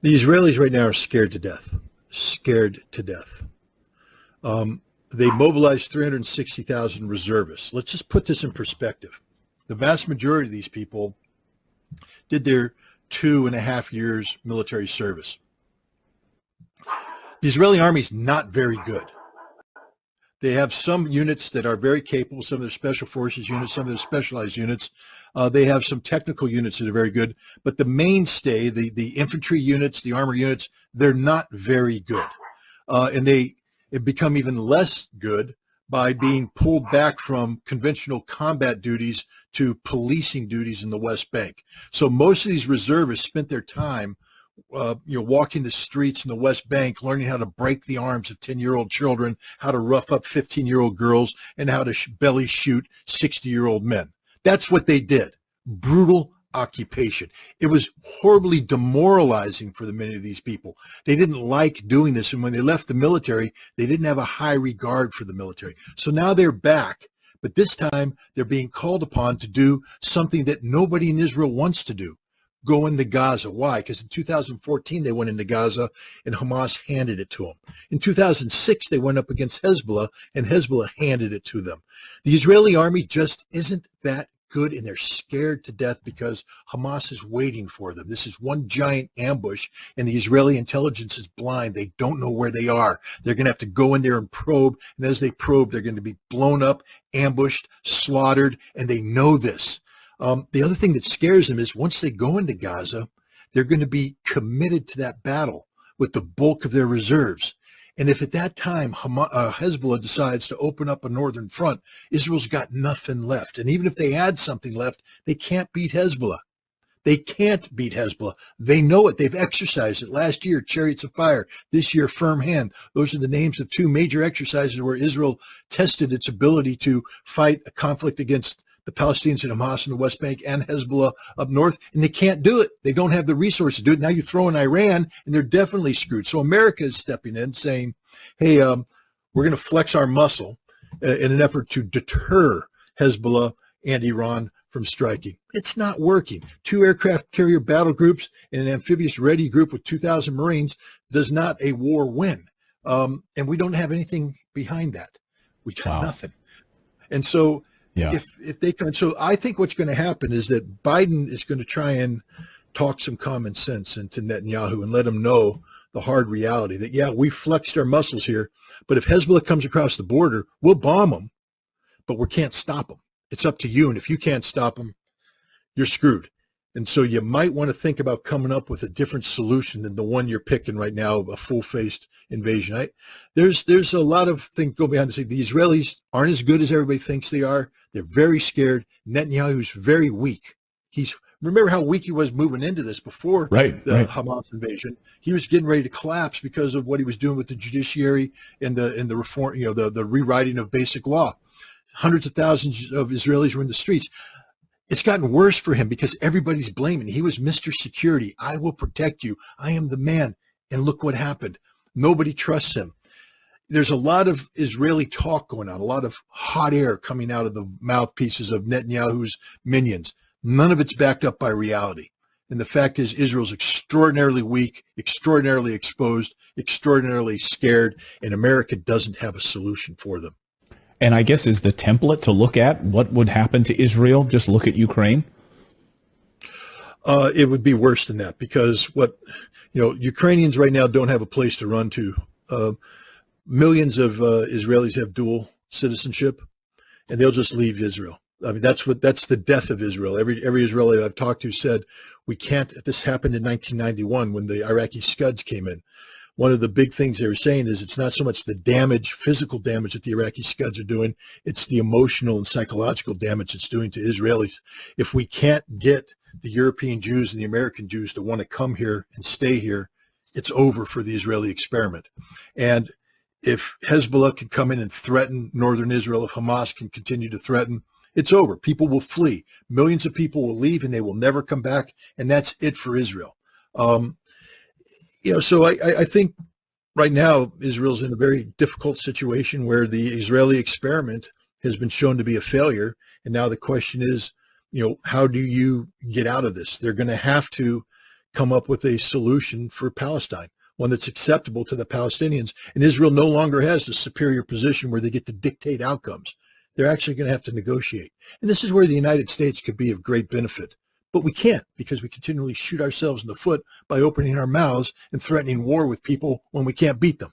The Israelis right now are scared to death, scared to death. They mobilized 360,000 reservists. Let's just put this in perspective. The vast majority of these people did their 2.5 years military service. The Israeli army is not very good. They have some units that are very capable, some of their special forces units, some of their specialized units. They have some technical units that are very good, but the mainstay, the infantry units, the armor units, they're not very good. And they have become even less good by being pulled back from conventional combat duties to policing duties in the West Bank. So most of these reservists spent their time walking the streets in the West Bank, learning how to break the arms of 10-year-old children, how to rough up 15-year-old girls, and how to belly shoot 60-year-old men. That's what they did. Brutal occupation. It was horribly demoralizing for many of these people. They didn't like doing this. And when they left the military, they didn't have a high regard for the military. So now they're back, but this time they're being called upon to do something that nobody in Israel wants to do. Go into Gaza. Why? Because in 2014, they went into Gaza and Hamas handed it to them. In 2006, they went up against Hezbollah and Hezbollah handed it to them. The Israeli army just isn't that good, and they're scared to death because Hamas is waiting for them. This is one giant ambush, and the Israeli intelligence is blind. They don't know where they are. They're going to have to go in there and probe, and as they probe, they're going to be blown up, ambushed, slaughtered, and they know this. The other thing that scares them is once they go into Gaza, they're going to be committed to that battle with the bulk of their reserves. And if at that time Hezbollah decides to open up a northern front, Israel's got nothing left. And even if they had something left, they can't beat Hezbollah. They can't beat Hezbollah. They know it. They've exercised it. Last year, Chariots of Fire. This year, Firm Hand. Those are the names of two major exercises where Israel tested its ability to fight a conflict against the Palestinians and Hamas in the West Bank and Hezbollah up north, and they can't do it. They don't have the resources to do it. Now you throw in Iran, and they're definitely screwed. So America is stepping in saying, hey, we're going to flex our muscle in an effort to deter Hezbollah and Iran from striking. It's not working. 2 aircraft carrier battle groups and an amphibious ready group with 2,000 Marines does not a war win. And we don't have anything behind that. We got nothing. And so if they come, so I think what's going to happen is that Biden is going to try and talk some common sense into Netanyahu and let him know the hard reality that, yeah, we flexed our muscles here, but if Hezbollah comes across the border, we'll bomb them, but we can't stop them. It's up to you. And if you can't stop them, you're screwed. And so you might want to think about coming up with a different solution than the one you're picking right now, a full-faced invasion. There's a lot of things go behind the scenes. The Israelis aren't as good as everybody thinks they are. They're very scared. Netanyahu's very weak. Remember how weak he was moving into this before the Hamas invasion. He was getting ready to collapse because of what he was doing with the judiciary and the reform, the rewriting of basic law. Hundreds of thousands of Israelis were in the streets. It's gotten worse for him because everybody's blaming. He was Mr. Security. I will protect you. I am the man. And look what happened. Nobody trusts him. There's a lot of Israeli talk going on, a lot of hot air coming out of the mouthpieces of Netanyahu's minions. None of it's backed up by reality. And the fact is Israel's extraordinarily weak, extraordinarily exposed, extraordinarily scared, and America doesn't have a solution for them. And I guess is the template to look at what would happen to Israel, just look at Ukraine? It would be worse than that because Ukrainians right now don't have a place to run to. Millions of Israelis have dual citizenship, and they'll just leave Israel. I mean, that's the death of Israel. Every Israeli I've talked to said, we can't, this happened in 1991 when the Iraqi Scuds came in. One of the big things they were saying is it's not so much the damage, physical damage that the Iraqi Scuds are doing, it's the emotional and psychological damage it's doing to Israelis. If we can't get the European Jews and the American Jews to want to come here and stay here, it's over for the Israeli experiment. And if Hezbollah can come in and threaten northern Israel, if Hamas can continue to threaten, it's over. People will flee. Millions of people will leave and they will never come back. And that's it for Israel. So I think right now Israel's in a very difficult situation where the Israeli experiment has been shown to be a failure. And now the question is, how do you get out of this? They're going to have to come up with a solution for Palestine, one that's acceptable to the Palestinians. And Israel no longer has the superior position where they get to dictate outcomes. They're actually going to have to negotiate. And this is where the United States could be of great benefit. But we can't, because we continually shoot ourselves in the foot by opening our mouths and threatening war with people when we can't beat them.